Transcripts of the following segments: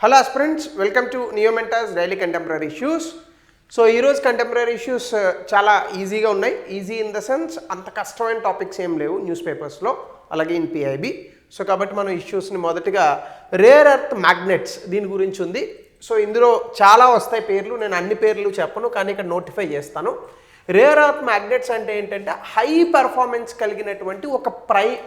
Hello friends, welcome to నియోమెంటాస్ daily contemporary issues. So ఈరోజు contemporary issues చాలా ఈజీగా ఉన్నాయి. ఈజీ ఇన్ ద సెన్స్ అంత కష్టమైన టాపిక్స్ ఏం లేవు న్యూస్ పేపర్స్లో, అలాగే ఇన్ పిఐబి. సో కాబట్టి మనం ఇష్యూస్ని మొదటగా రేర్ ఎర్త్ మ్యాగ్నెట్స్ దీని గురించి ఉంది. సో ఇందులో చాలా వస్తాయి పేర్లు, నేను అన్ని పేర్లు చెప్పను కానీ ఇక్కడ నోటిఫై చేస్తాను. రేర్ ఎర్త్ మ్యాగ్నెట్స్ అంటే ఏంటంటే హై పర్ఫార్మెన్స్ కలిగినటువంటి ఒక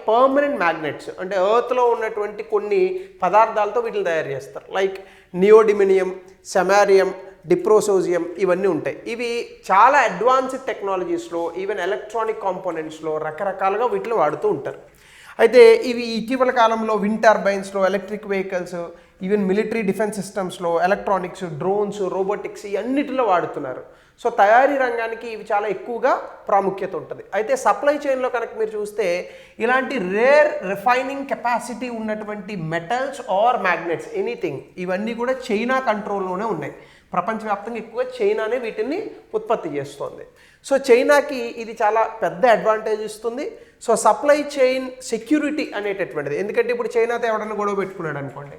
పర్మనెంట్ మ్యాగ్నెట్స్, అంటే ఎర్త్లో ఉన్నటువంటి కొన్ని పదార్థాలతో వీటిని తయారు చేస్తారు. లైక్ నియోడిమినియం, సెమారియం, డిప్రోసోజియం ఇవన్నీ ఉంటాయి. ఇవి చాలా అడ్వాన్స్డ్ టెక్నాలజీస్లో, ఈవెన్ ఎలక్ట్రానిక్ కాంపోనెంట్స్లో రకరకాలుగా వీటిని వాడుతూ ఉంటారు. అయితే ఇవి ఇటీవల కాలంలో విండ్ టర్బైన్స్లో, electric vehicles, even military defence సిస్టమ్స్లో, ఎలక్ట్రానిక్స్, డ్రోన్స్, రోబోటిక్స్ ఇవన్నిటిలో వాడుతున్నారు. సో తయారీ రంగానికి ఇవి చాలా ఎక్కువగా ప్రాముఖ్యత ఉంటుంది. అయితే సప్లై చైన్లో కనుక మీరు చూస్తే ఇలాంటి రేర్ రిఫైనింగ్ కెపాసిటీ ఉన్నటువంటి మెటల్స్ ఆర్ మ్యాగ్నెట్స్ ఎనీథింగ్ ఇవన్నీ కూడా చైనా కంట్రోల్లోనే ఉన్నాయి. ప్రపంచవ్యాప్తంగా ఎక్కువగా చైనానే వీటిని ఉత్పత్తి చేస్తుంది. సో చైనాకి ఇది చాలా పెద్ద అడ్వాంటేజ్ ఇస్తుంది. సో సప్లై చైన్ సెక్యూరిటీ అనేటటువంటిది, ఎందుకంటే ఇప్పుడు చైనాతో ఎవడన్నా గొడవ పెట్టుకున్నాడు అనుకోండి,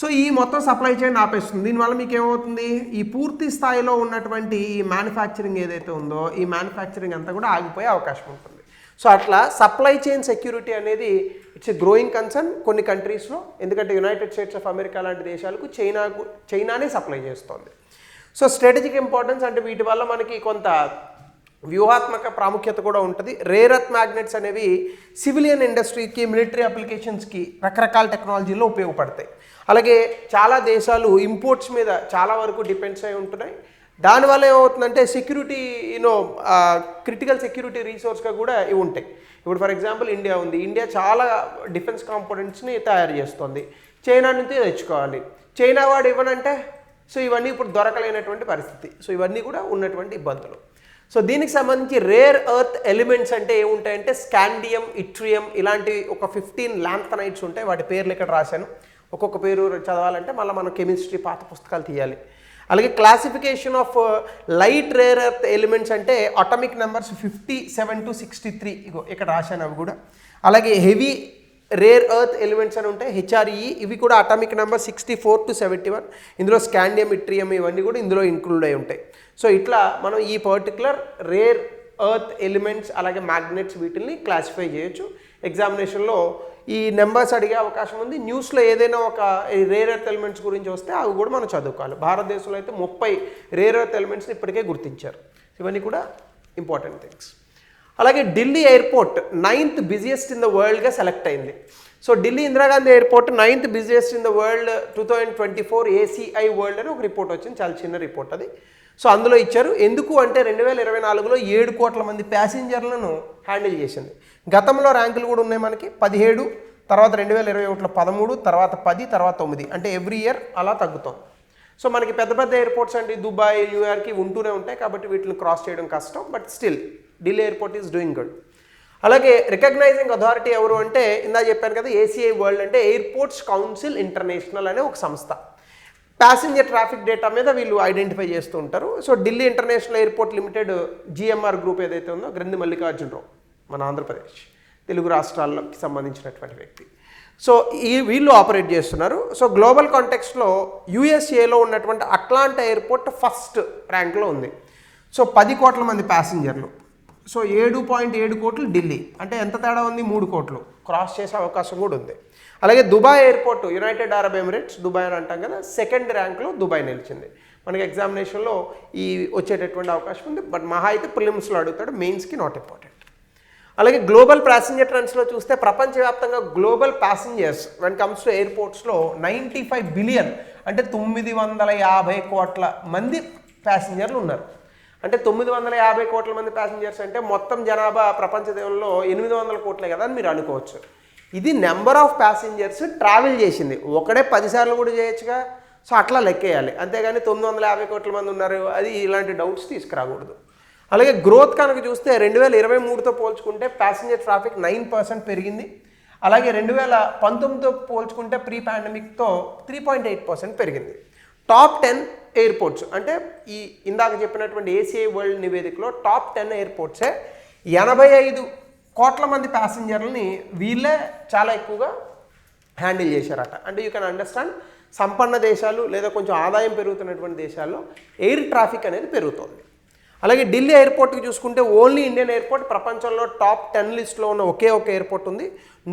సో ఈ మొత్తం సప్లై చైన్ ఆపేస్తుంది. దీనివల్ల మీకు ఏమవుతుంది, ఈ పూర్తి స్థాయిలో ఉన్నటువంటి ఈ మ్యానుఫ్యాక్చరింగ్ ఏదైతే ఉందో ఈ మ్యానుఫ్యాక్చరింగ్ అంతా కూడా ఆగిపోయే అవకాశం ఉంటుంది. సో అట్లా సప్లై చైన్ సెక్యూరిటీ అనేది ఇట్స్ ఎ గ్రోయింగ్ కన్సర్న్ కొన్ని కంట్రీస్లో, ఎందుకంటే యునైటెడ్ స్టేట్స్ ఆఫ్ అమెరికా లాంటి దేశాలకు చైనానే సప్లై చేస్తుంది. సో స్ట్రాటజిక్ ఇంపార్టెన్స్ అంటే వీటి వల్ల మనకి కొంత వ్యూహాత్మక ప్రాముఖ్యత కూడా ఉంటుంది. రేర్ ఎర్త్ మ్యాగ్నెట్స్ అనేవి సివిలియన్ ఇండస్ట్రీకి, మిలిటరీ అప్లికేషన్స్కి రకరకాల టెక్నాలజీలో ఉపయోగపడతాయి. అలాగే చాలా దేశాలు ఇంపోర్ట్స్ మీద చాలా వరకు డిపెండ్స్ అయి ఉంటున్నాయి. దానివల్ల ఏమవుతుందంటే సెక్యూరిటీ క్రిటికల్ సెక్యూరిటీ రీసోర్స్గా కూడా ఇవి ఉంటాయి. ఇప్పుడు ఫర్ ఎగ్జాంపుల్ ఇండియా ఉంది. ఇండియా చాలా డిఫెన్స్ కాంపోనెంట్స్ని తయారు చేస్తుంది, చైనా నుంచి తెచ్చుకోవాలి. చైనా వాడు ఇవ్వనంటే సో ఇవన్నీ ఇప్పుడు దొరకలేనటువంటి పరిస్థితి. సో ఇవన్నీ కూడా ఉన్నటువంటి ఇబ్బందులు. సో దీనికి సంబంధించి రేర్ ఎర్త్ ఎలిమెంట్స్ అంటే ఏముంటాయంటే స్కాండియం, ఇట్రియం ఇలాంటి ఒక 15 ల్యాంథనైట్స్ ఉంటాయి. వాటి పేర్లు ఇక్కడ రాశాను. ఒక్కొక్క పేరు చదవాలంటే మళ్ళీ మనం కెమిస్ట్రీ పాత పుస్తకాలు తీయాలి. అలాగే classification of light rare earth elements అంటే అటామిక్ నెంబర్స్ 57 to 63 ఇగో ఇక్కడ రాశాను అవి కూడా. అలాగే హెవీ రేర్ ఎర్త్ ఎలిమెంట్స్ అని ఉంటాయి హెచ్ఆర్ఈ, ఇవి కూడా అటామిక్ నెంబర్ 64 to 71. ఇందులో స్కాండియం, ఇట్రియం ఇవన్నీ కూడా ఇందులో ఇంక్లూడ్ అయి ఉంటాయి. సో ఇట్లా మనం ఈ పర్టికులర్ రేర్ ఎర్త్ ఎలిమెంట్స్ అలాగే మ్యాగ్నెట్స్ వీటిని క్లాసిఫై చేయొచ్చు. ఎగ్జామినేషన్లో ఈ నెంబర్స్ అడిగే అవకాశం ఉంది. న్యూస్లో ఏదైనా ఒక రేర్ ఎర్త్ ఎలిమెంట్స్ గురించి వస్తే అవి కూడా మనం చదువుకోవాలి. భారతదేశంలో అయితే 30 రేర్ ఎర్త్ ఎలిమెంట్స్ని ఇప్పటికే గుర్తించారు. ఇవన్నీ కూడా ఇంపార్టెంట్ థింగ్స్. అలాగే Delhi airport 9th busiest in the వరల్డ్గా సెలెక్ట్ అయింది. So Delhi Indira Gandhi airport 9th busiest in the world 2024 ACI world అని ఒక రిపోర్ట్ వచ్చింది. చాలా చిన్న రిపోర్ట్ అది. సో అందులో ఇచ్చారు. ఎందుకు అంటే 2024లో 7 కోట్ల మంది ప్యాసింజర్లను హ్యాండిల్ చేసింది. గతంలో ర్యాంకులు కూడా ఉన్నాయి మనకి 17, తర్వాత 2021లో 13, తర్వాత 10, తర్వాత 9, అంటే ఎవ్రీ ఇయర్ అలా తగ్గుతాం. సో మనకి పెద్ద పెద్ద ఎయిర్పోర్ట్స్ అంటే దుబాయ్, న్యూయార్క్ ఉంటూనే ఉంటాయి కాబట్టి వీటిని క్రాస్ చేయడం కష్టం. But still Delhi airport is doing good. అలాగే రికగ్నైజింగ్ అథారిటీ ఎవరు అంటే ఇందా చెప్పాను కదా, ACI వరల్డ్ అంటే ఎయిర్పోర్ట్స్ కౌన్సిల్ ఇంటర్నేషనల్ అనే ఒక సంస్థ. ప్యాసింజర్ ట్రాఫిక్ డేటా మీద వీళ్ళు ఐడెంటిఫై చేస్తూ ఉంటారు. So Delhi international airport limited GMR group ఏదైతే ఉందో, గ్రంథి మల్లికార్జునరావు మన ఆంధ్రప్రదేశ్ తెలుగు రాష్ట్రాలకు సంబంధించినటువంటి వ్యక్తి. సో వీళ్ళు ఆపరేట్ చేస్తున్నారు. సో గ్లోబల్ కాంటెక్స్ట్లో USAలో ఉన్నటువంటి అట్లాంటా ఎయిర్పోర్ట్ ఫస్ట్ ర్యాంక్లో ఉంది. సో 10 కోట్ల మంది ప్యాసింజర్లు. సో 7.7 కోట్లు ఢిల్లీ, అంటే ఎంత తేడా ఉంది, 3 కోట్లు క్రాస్ చేసే అవకాశం కూడా ఉంది. అలాగే Dubai airport, United Arab Emirates Dubai అని అంటాం కదా, సెకండ్ ర్యాంక్లో దుబాయ్ నిలిచింది. మనకి ఎగ్జామినేషన్లో ఈ వచ్చేటటువంటి అవకాశం ఉంది. బట్ మహా అయితే ప్రిలిమ్స్లో అడుగుతాడు, మెయిన్స్కి నాట్ ఇంపార్టెంట్. అలాగే గ్లోబల్ ప్యాసింజర్ ట్రెండ్స్లో చూస్తే ప్రపంచవ్యాప్తంగా global passengers when comes to ఎయిర్పోర్ట్స్లో 95 బిలియన్, అంటే 950 కోట్ల మంది ప్యాసింజర్లు ఉన్నారు. అంటే 950 కోట్ల మంది ప్యాసింజర్స్ అంటే మొత్తం జనాభా ప్రపంచ దేశంలో 800 కోట్లే కదా అని మీరు అనుకోవచ్చు. ఇది నెంబర్ ఆఫ్ ప్యాసింజర్స్ ట్రావెల్ చేసింది. ఒకడే 10 సార్లు కూడా చేయొచ్చుగా. సో అట్లా లెక్కేయాలి, అంతేగాని 950 కోట్ల మంది ఉన్నారు అది ఇలాంటి డౌట్స్ తీసుకురాకూడదు. అలాగే గ్రోత్ కనుక చూస్తే 2023తో పోల్చుకుంటే ప్యాసింజర్ ట్రాఫిక్ 9% పెరిగింది. అలాగే 2019తో పోల్చుకుంటే ప్రీ పాండమిక్తో 3.8% పెరిగింది. టాప్ 10 ఎయిర్పోర్ట్స్ అంటే ఈ ఇందాక చెప్పినటువంటి ACI వరల్డ్ నివేదికలో టాప్ 10 ఎయిర్పోర్ట్సే 85 కోట్ల మంది ప్యాసింజర్లని వీళ్ళే చాలా ఎక్కువగా హ్యాండిల్ చేశారట. అంటే యూ కెన్ అండర్స్టాండ్ సంపన్న దేశాలు లేదా కొంచెం ఆదాయం పెరుగుతున్నటువంటి దేశాల్లో ఎయిర్ ట్రాఫిక్ అనేది పెరుగుతుంది. అలాగే ఢిల్లీ ఎయిర్పోర్ట్కి చూసుకుంటే ఓన్లీ ఇండియన్ ఎయిర్పోర్ట్ ప్రపంచంలో టాప్ 10 లిస్ట్లో ఉన్న ఒకే ఒక ఎయిర్పోర్ట్ ఉంది.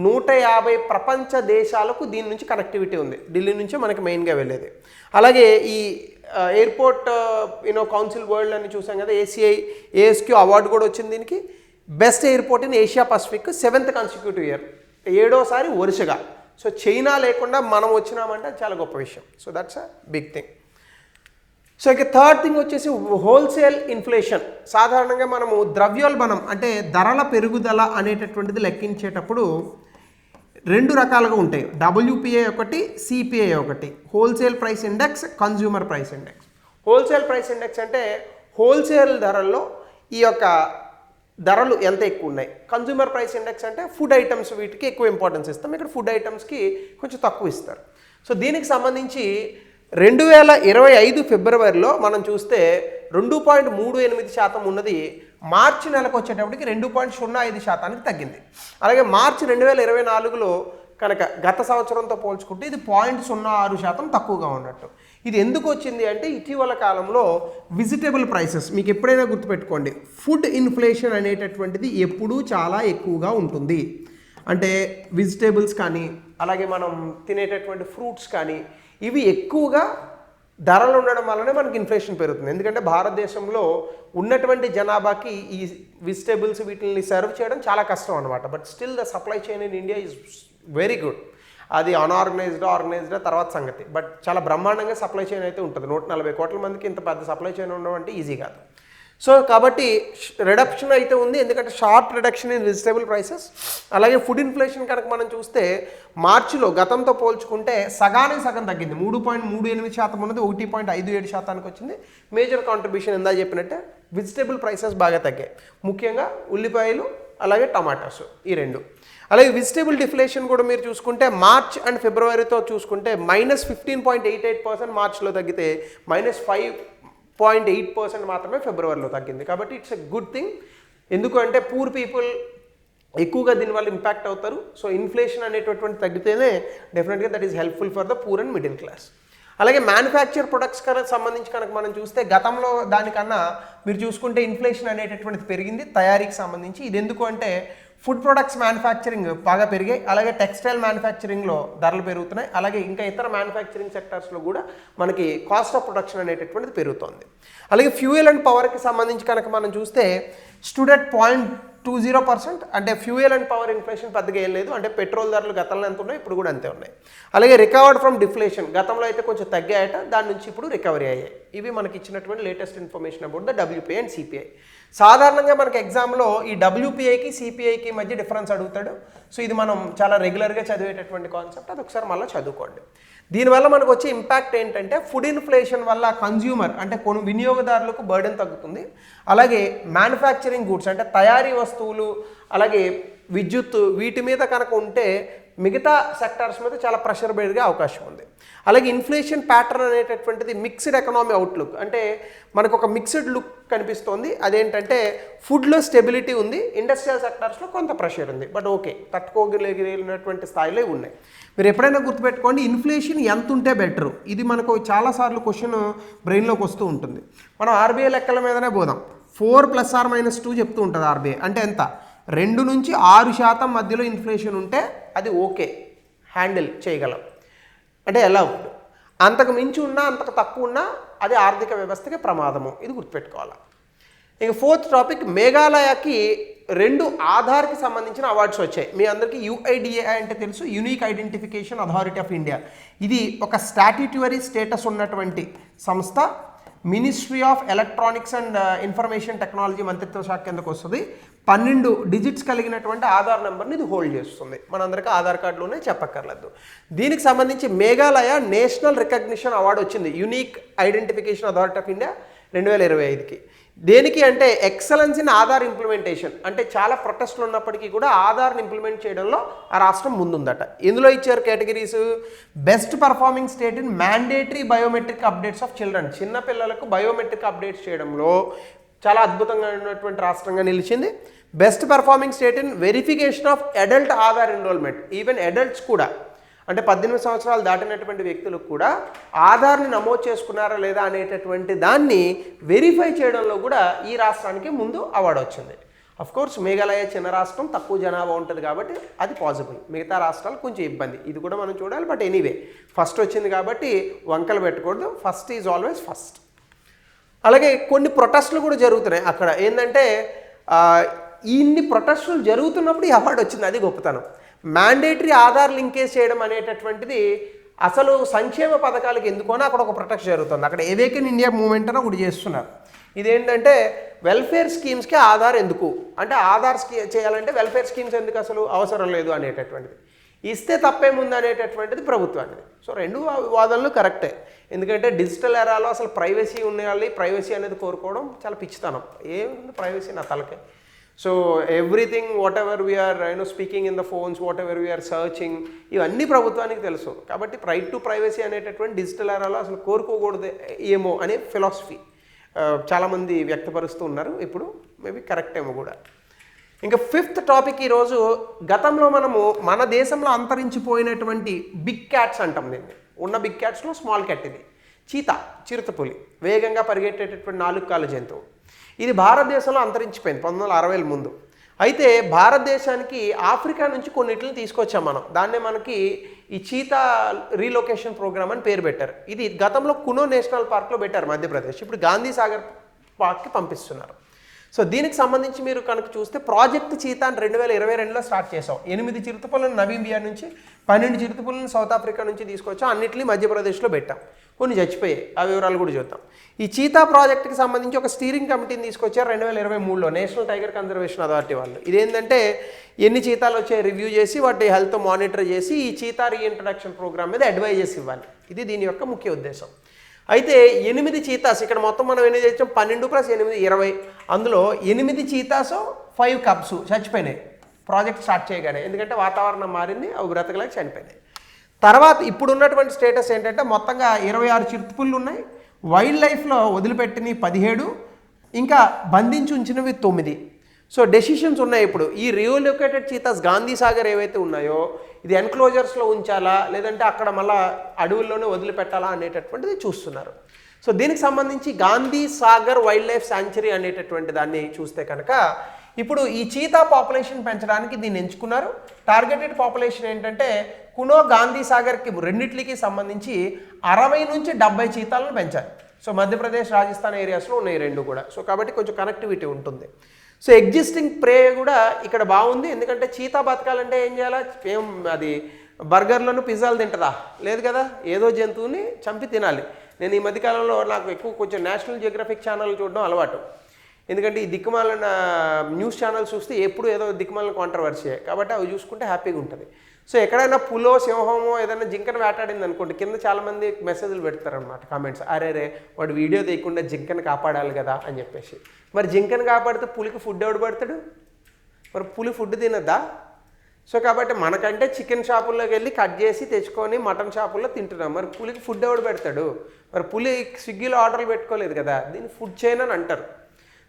150 ప్రపంచ దేశాలకు దీని నుంచి కనెక్టివిటీ ఉంది. ఢిల్లీ నుంచి మనకి మెయిన్గా వెళ్ళేది. అలాగే ఈ ఎయిర్పోర్ట్ కౌన్సిల్ వరల్డ్ అని చూసాం కదా, ASQ అవార్డు కూడా వచ్చింది దీనికి. Best airport in Asia Pacific 7th consecutive year, 7వసారి వరుసగా. సో చైనా లేకుండా మనం వచ్చినామంటే చాలా గొప్ప విషయం. So that's a big thing. So ఇక థర్డ్ థింగ్ వచ్చేసి హోల్సేల్ ఇన్ఫ్లేషన్. సాధారణంగా మనము ద్రవ్యోల్బణం అంటే ధరల పెరుగుదల అనేటటువంటిది లెక్కించేటప్పుడు 2 రకాలుగా ఉంటాయి. WPI ఒకటి, CPI ఒకటి. Wholesale price index, consumer price index. Wholesale price index అంటే హోల్సేల్ ధరల్లో ఈ యొక్క ధరలు ఎంత ఎక్కువ ఉన్నాయి. కన్జ్యూమర్ ప్రైస్ ఇండెక్స్ అంటే ఫుడ్ ఐటమ్స్, వీటికి ఎక్కువ ఇంపార్టెన్స్ ఇస్తాం. ఇక్కడ ఫుడ్ ఐటమ్స్కి కొంచెం తక్కువ ఇస్తారు. సో దీనికి సంబంధించి 2025 ఫిబ్రవరిలో మనం చూస్తే 2.38% ఉన్నది మార్చి నెలకు వచ్చేటప్పటికి 2.05% తగ్గింది. మార్చి 2024లో కనుక గత సంవత్సరంతో పోల్చుకుంటే ఇది 0.06% తక్కువగా ఉన్నట్టు. ఇది ఎందుకు వచ్చింది అంటే ఇటీవల కాలంలో వెజిటబుల్ ప్రైసెస్, మీకు ఎప్పుడైనా గుర్తుపెట్టుకోండి, ఫుడ్ ఇన్ఫ్లేషన్ అనేటటువంటిది ఎప్పుడూ చాలా ఎక్కువగా ఉంటుంది. అంటే వెజిటేబుల్స్ కానీ అలాగే మనం తినేటటువంటి ఫ్రూట్స్ కానీ ఇవి ఎక్కువగా ధరలు ఉండడం వల్లనే మనకి ఇన్ఫ్లేషన్ పెరుగుతుంది. ఎందుకంటే భారతదేశంలో ఉన్నటువంటి జనాభాకి ఈ వెజిటేబుల్స్ వీటిని సర్వ్ చేయడం చాలా కష్టం అనమాట. But still the supply chain in India is very good. అది ఆర్గనైజ్డ్ తర్వాత సంగతి. బట్ చాలా బ్రహ్మాండంగా సప్లై చైన్ అయితే ఉంటుంది. 140 కోట్ల మందికి ఇంత పెద్ద సప్లై చైన్ ఉండడం అంటే ఈజీ కాదు. సో కాబట్టి రిడక్షన్ అయితే ఉంది, ఎందుకంటే sharp reduction in vegetable prices. అలాగే ఫుడ్ ఇన్ఫ్లేషన్ కనుక మనం చూస్తే మార్చిలో గతంతో పోల్చుకుంటే సగానికి సగం తగ్గింది. 3.38% ఉన్నది 1.57% వచ్చింది. మేజర్ కాంట్రిబ్యూషన్ ఎందా చెప్పినట్టే వెజిటబుల్ ప్రైసెస్ బాగా తగ్గాయి, ముఖ్యంగా ఉల్లిపాయలు అలాగే టమాటాస్, ఈ 2. అలాగే వెజిటబుల్ డిఫ్లేషన్ కూడా మీరు చూసుకుంటే మార్చ్ అండ్ ఫిబ్రవరితో చూసుకుంటే -15.88% మార్చ్లో తగ్గితే -5.8% మాత్రమే ఫిబ్రవరిలో తగ్గింది. కాబట్టి ఇట్స్ ఎ గుడ్ థింగ్. ఎందుకంటే పూర్ పీపుల్ ఎక్కువగా దీనివల్ల ఇంపాక్ట్ అవుతారు. సో ఇన్ఫ్లేషన్ అనేటటువంటి తగ్గితేనే డెఫినెట్గా that is helpful for the poor and middle class. అలాగే మ్యానుఫ్యాక్చర్ ప్రొడక్ట్స్ సంబంధించి కనుక మనం చూస్తే గతంలో దానికన్నా మీరు చూసుకుంటే ఇన్ఫ్లేషన్ అనేటటువంటిది పెరిగింది తయారీకి సంబంధించి. ఇది ఎందుకు అంటే ఫుడ్ ప్రొడక్ట్స్ మ్యానుఫ్యాక్చరింగ్ బాగా పెరిగాయి, అలాగే టెక్స్టైల్ మ్యానుఫ్యాక్చరింగ్లో ధరలు పెరుగుతున్నాయి, అలాగే ఇంకా ఇతర మ్యానుఫ్యాక్చరింగ్ సెక్టర్స్లో కూడా మనకి కాస్ట్ ఆఫ్ ప్రొడక్షన్ అనేటటువంటిది పెరుగుతుంది. అలాగే ఫ్యూయల్ అండ్ పవర్కి సంబంధించి కనుక మనం చూస్తే స్టూడెంట్ 0.20%, అంటే ఫ్యూయల్ అండ్ పవర్ ఇన్ఫ్లేషన్ పెద్దగా ఏం లేదు. అంటే పెట్రోల్ ధరలు గతంలో ఎంత ఉన్నాయి, ఇప్పుడు కూడా అంతే ఉన్నాయి. అలాగే రికవర్డ్ ఫ్రమ్ డిఫ్లేషన్, గతంలో అయితే కొంచెం తగ్గాయట, దాని నుంచి ఇప్పుడు రికవరీ అయ్యాయి. ఇవి మనకి ఇచ్చినటువంటి latest information about the WPI and CPI. సాధారణంగా మనకి ఎగ్జామ్లో ఈ WPIకి CPIకి మధ్య డిఫరెన్స్ అడుగుతాడు. సో ఇది మనం చాలా రెగ్యులర్గా చదివేటటువంటి కాన్సెప్ట్, అది ఒకసారి మళ్ళీ చదువుకోండి. దీనివల్ల మనకు వచ్చే ఇంపాక్ట్ ఏంటంటే ఫుడ్ ఇన్ఫ్లేషన్ వల్ల కన్జ్యూమర్ అంటే వినియోగదారులకు బర్డెన్ తగ్గుతుంది. అలాగే మ్యానుఫ్యాక్చరింగ్ గూడ్స్ అంటే తయారీ వస్తువులు, అలాగే విద్యుత్, వీటి మీద కనుక ఉంటే మిగతా సెక్టార్స్ మీద చాలా ప్రెషర్ పెరిగే అవకాశం ఉంది. అలాగే ఇన్ఫ్లేషన్ ప్యాటర్న్ అనేటటువంటిది మిక్స్డ్ ఎకనామీ అవుట్లుక్, అంటే మనకు ఒక మిక్స్డ్ లుక్ కనిపిస్తోంది. అదేంటంటే ఫుడ్లో స్టెబిలిటీ ఉంది, ఇండస్ట్రియల్ సెక్టార్స్లో కొంత ప్రెషర్ ఉంది, బట్ ఓకే తట్టుకోగలిగినటువంటి స్థాయిలో ఉన్నాయి. మీరు ఎప్పుడైనా గుర్తుపెట్టుకోండి, ఇన్ఫ్లేషన్ ఎంత ఉంటే బెటరు. ఇది మనకు చాలాసార్లు క్వశ్చన్ బ్రెయిన్లోకి వస్తూ ఉంటుంది. మనం RBI లెక్కల మీదనే పోదాం. 4 ± 2 చెప్తూ ఉంటుంది RBI. అంటే ఎంత? 2 నుంచి 6% మధ్యలో ఇన్ఫ్లేషన్ ఉంటే అది ఓకే, హ్యాండిల్ చేయగలం, అంటే అలౌడ్. అంతకు మించి ఉన్నా అంతకు తక్కువ ఉన్నా అది ఆర్థిక వ్యవస్థకి ప్రమాదము. ఇది గుర్తుపెట్టుకోవాలి. ఇక 4th టాపిక్, మేఘాలయకి 2 ఆధార్కి సంబంధించిన అవార్డ్స్ వచ్చాయి. మీ అందరికీ UIDAI అంటే తెలుసు, unique identification authority of India. ఇది ఒక స్టాట్యూటరీ స్టేటస్ ఉన్నటువంటి సంస్థ. Ministry of electronics and information technology మంత్రిత్వ శాఖ కిందకు వస్తుంది. 12 డిజిట్స్ కలిగినటువంటి ఆధార్ నెంబర్ని ఇది హోల్డ్ చేస్తుంది. మనందరికీ ఆధార్ కార్డులోనే చెప్పక్కర్లేదు. దీనికి సంబంధించి మేఘాలయ నేషనల్ రికగ్నిషన్ అవార్డు వచ్చింది, unique identification authority of India 2025కి. దేనికి అంటే ఎక్సలెన్స్ ఇన్ ఆధార్ ఇంప్లిమెంటేషన్. అంటే చాలా ప్రొటెస్ట్లు ఉన్నప్పటికీ కూడా ఆధార్ని ఇంప్లిమెంట్ చేయడంలో ఆ రాష్ట్రం ముందుందట. ఇందులో ఇచ్చారు categories: best performing state in mandatory biometric updates of children. చిన్నపిల్లలకు బయోమెట్రిక్ అప్డేట్స్ చేయడంలో చాలా అద్భుతంగా ఉన్నటువంటి రాష్ట్రంగా నిలిచింది. Best performing state in verification of adult Aadhaar enrolment. Even adults కూడా అంటే 18 సంవత్సరాలు దాటినటువంటి వ్యక్తులకు కూడా ఆధార్ని నమోదు చేసుకున్నారా లేదా అనేటటువంటి దాన్ని వెరిఫై చేయడంలో కూడా ఈ రాష్ట్రానికి ముందు అవార్డు వచ్చింది. కోర్స్ మేఘాలయ చిన్న రాష్ట్రం, తక్కువ జనాభా ఉంటుంది కాబట్టి అది పాసిబుల్. మిగతా రాష్ట్రాలు కొంచెం ఇబ్బంది, ఇది కూడా మనం చూడాలి. బట్ ఎనీవే ఫస్ట్ వచ్చింది కాబట్టి వంకలు పెట్టకూడదు, ఫస్ట్ ఈజ్ ఆల్వేస్ ఫస్ట్. అలాగే కొన్ని ప్రొటెస్టులు కూడా జరుగుతున్నాయి అక్కడ. ఏంటంటే ఇన్ని ప్రొటెస్టులు జరుగుతున్నప్పుడు ఈ అవార్డు వచ్చింది, అది గొప్పతనం. మ్యాండేటరీ ఆధార్ లింకేజ్ చేయడం అనేటటువంటిది అసలు సంక్షేమ పథకాలకు ఎందుకని అక్కడ ఒక ప్రొటెస్ట్ జరుగుతుంది. అక్కడ ఏవేకెన్ ఇండియా మూవ్మెంట్ అని ఒకటి చేస్తున్నారు. ఇదేంటంటే వెల్ఫేర్ స్కీమ్స్కి ఆధార్ ఎందుకు, అంటే ఆధార్ చేయాలంటే వెల్ఫేర్ స్కీమ్స్ ఎందుకు అసలు అవసరం లేదు అనేటటువంటిది, ఇస్తే తప్పేముంది అనేటటువంటిది ప్రభుత్వానికి. సో రెండు వాదనలు కరెక్టే. ఎందుకంటే డిజిటల్ ఎరాలో అసలు ప్రైవసీ ఉండాలి, ప్రైవసీ అనేది కోరుకోవడం చాలా పిచ్చితనం. ఏముంది ప్రైవసీ నా తలకే. So everything whatever we are speaking in the phones, whatever we are searching, ఇవన్నీ ప్రభుత్వానికి తెలుసు. కాబట్టి రైట్ టు ప్రైవసీ అనేటటువంటి డిజిటల్ ఎరాలో అసలు కోరుకోకూడదు ఏమో అనే ఫిలాసఫీ చాలామంది వ్యక్తపరుస్తూ ఉన్నారు. ఇప్పుడు మేబీ కరెక్ట్ ఏమో కూడా. ఇంకా ఫిఫ్త్ టాపిక్ ఈరోజు, గతంలో మనము మన దేశంలో అంతరించిపోయినటువంటి బిగ్ క్యాట్స్ అంటాం దీన్ని. ఉన్న బిగ్ క్యాట్స్లో స్మాల్ క్యాట్ ఇది చీతా, చిరుతపులి, వేగంగా పరిగెట్టేటటువంటి 4 కాళ్ళ జంతువు. ఇది భారతదేశంలో అంతరించిపోయింది 1960ల ముందు. అయితే భారతదేశానికి ఆఫ్రికా నుంచి కొన్నిటిని తీసుకొచ్చాం మనం. దాన్నే మనకి ఈ చీతా రీలొకేషన్ ప్రోగ్రామ్ అని పేరు పెట్టారు. ఇది గతంలో కునో నేషనల్ పార్క్లో పెట్టారు మధ్యప్రదేశ్, ఇప్పుడు గాంధీ సాగర్ పార్క్కి పంపిస్తున్నారు. సో దీనికి సంబంధించి మీరు కనుక చూస్తే ప్రాజెక్ట్ చీతాని 2022లో స్టార్ట్ చేసాం. 8 చిరుతపులను నమీబియా నుంచి, 12 చిరుతపులను సౌత్ ఆఫ్రికా నుంచి తీసుకొచ్చాం. అన్నింటినీ మధ్యప్రదేశ్లో పెట్టాం. కొన్ని చచ్చిపోయాయి, ఆ వివరాలు కూడా చూద్దాం. ఈ చీతా ప్రాజెక్ట్కి సంబంధించి ఒక స్టీరింగ్ కమిటీని తీసుకొచ్చారు 2023లో నేషనల్ టైగర్ కన్జర్వేషన్ అథారిటీ వాళ్ళు. ఇదేంటంటే ఎన్ని చీతాలు వచ్చాయి రివ్యూ చేసి వాటి హెల్త్ మానిటర్ చేసి ఈ చీతా రీఇంట్రడక్షన్ ప్రోగ్రామ్ మీద అడ్వైజెస్ ఇవ్వాలి. ఇది దీని యొక్క ముఖ్య ఉద్దేశం. అయితే 8 చీతాస్, ఇక్కడ మొత్తం మనం ఎన్ని చేసాం 12 + 8 20, అందులో 8 చీతాస్ 5 కబ్స్ చచ్చిపోయినాయి ప్రాజెక్ట్ స్టార్ట్ చేయగానే. ఎందుకంటే వాతావరణం మారింది, అవి బ్రతకలేక చనిపోయినాయి. తర్వాత ఇప్పుడు ఉన్నటువంటి స్టేటస్ ఏంటంటే మొత్తంగా 26 చిరుతపుళ్ళు ఉన్నాయి, వైల్డ్ లైఫ్లో వదిలిపెట్టినవి 17, ఇంకా బంధించి ఉంచినవి 9. సో డెసిషన్స్ ఉన్నాయి ఇప్పుడు. ఈ రీలొకేటెడ్ చీతాస్ గాంధీ సాగర్ ఏవైతే ఉన్నాయో ఇది ఎన్క్లోజర్స్లో ఉంచాలా లేదంటే అక్కడ మళ్ళీ అడవుల్లోనే వదిలిపెట్టాలా అనేటటువంటిది చూస్తున్నారు. సో దీనికి సంబంధించి Gandhi Sagar wild life sanctuary అనేటటువంటి దాన్ని చూస్తే కనుక ఇప్పుడు ఈ చీతా పాపులేషన్ పెంచడానికి దీన్ని ఎంచుకున్నారు. టార్గెటెడ్ పాపులేషన్ ఏంటంటే కునో గాంధీ సాగర్కి రెండిట్లకి సంబంధించి 60 నుంచి 70 చీతాలను పెంచాలి. సో మధ్యప్రదేశ్ రాజస్థాన్ ఏరియాస్లో ఉన్నాయి రెండు కూడా. సో కాబట్టి కొంచెం కనెక్టివిటీ ఉంటుంది. సో ఎగ్జిస్టింగ్ ప్రే కూడా ఇక్కడ బాగుంది. ఎందుకంటే చీతా బతకాలంటే ఏం చేయాలా, ఏం అది బర్గర్లను పిజ్జాలు తింటుందా, లేదు కదా, ఏదో జంతువుని చంపి తినాలి. నేను ఈ మధ్యకాలంలో నాకు ఎక్కువ కొంచెం నేషనల్ జియోగ్రఫిక్ ఛానల్ చూడడం అలవాటు. ఎందుకంటే ఈ దిక్కుమాలిన న్యూస్ ఛానల్స్ చూస్తే ఎప్పుడు ఏదో దిక్కుమాలిన కాంట్రవర్సీ, కాబట్టి అవి చూసుకుంటే హ్యాపీగా ఉంటుంది. సో ఎక్కడైనా పులో సింహమో ఏదైనా జింకను వేటాడింది అనుకోండి, కింద చాలామంది మెసేజ్లు పెడతారనమాట కామెంట్స్, అరే వాడు వీడియో తీయకుండా జింకను కాపాడాలి కదా అని చెప్పేసి. మరి జింకను కాపాడితే పులికి ఫుడ్ ఎవడు పడతాడు, మరి పులి ఫుడ్ తినద్దా? సో కాబట్టి మనకంటే చికెన్ షాపుల్లోకి వెళ్ళి కట్ చేసి తెచ్చుకొని మటన్ షాపుల్లో తింటున్నాం, మరి పులికి ఫుడ్ ఎవడు పెడతాడు? మరి పులి స్విగ్గీలో ఆర్డర్లు పెట్టుకోలేదు కదా, దీన్ని ఫుడ్ చైన్ అని అంటారు.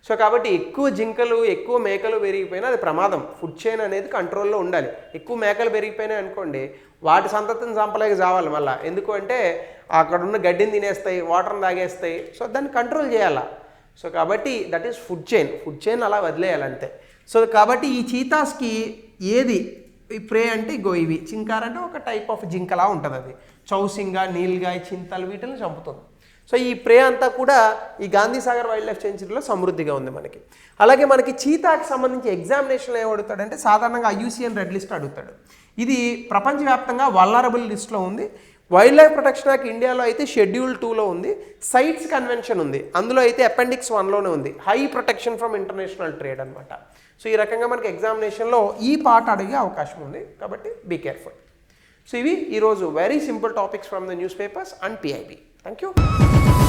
సో కాబట్టి ఎక్కువ జింకలు ఎక్కువ మేకలు పెరిగిపోయినా అది ప్రమాదం. ఫుడ్ చైన్ అనేది కంట్రోల్లో ఉండాలి. ఎక్కువ మేకలు పెరిగిపోయినాయి అనుకోండి, వాటి సంతతిని చంపలేక చావాలి మళ్ళీ. ఎందుకు అంటే అక్కడ ఉన్న గడ్డిని తినేస్తాయి, వాటర్ని తాగేస్తాయి. సో దాన్ని కంట్రోల్ చేయాలా. సో కాబట్టి that is food chain. Food chain అలా వదిలేయాలంతే. సో కాబట్టి ఈ చీతాస్కి ఏది ఈ ప్రే అంటే ఇగో ఇవి. చింకార్ అంటే ఒక టైప్ ఆఫ్ జింకలా ఉంటుంది, అది చౌసింగా, నీల్గాయ్, చింతలు వీటిని చంపుతుంది. సో ఈ ప్రే అంతా కూడా ఈ గాంధీ సాగర్ వైల్డ్ లైఫ్ సెంచురీలో సమృద్ధిగా ఉంది మనకి. అలాగే మనకి చీతాకి సంబంధించి ఎగ్జామినేషన్లో ఏం అడుగుతాడంటే సాధారణంగా IUCN రెడ్ లిస్ట్ అడుగుతాడు. ఇది ప్రపంచవ్యాప్తంగా వల్నరబుల్ లిస్ట్లో ఉంది. వైల్డ్ లైఫ్ ప్రొటెక్షన్ యాక్ట్ ఇండియాలో అయితే షెడ్యూల్ 2లో ఉంది. సైట్స్ కన్వెన్షన్ ఉంది, అందులో అయితే అపెండిక్స్ 1లోనే ఉంది. High protection from international trade అనమాట. సో ఈ రకంగా మనకి ఎగ్జామినేషన్లో ఈ పార్ట్ అడిగే అవకాశం ఉంది, కాబట్టి బీ కేర్ఫుల్. సో ఇవి ఈరోజు very simple topics from the news papers and PIB. Thank you.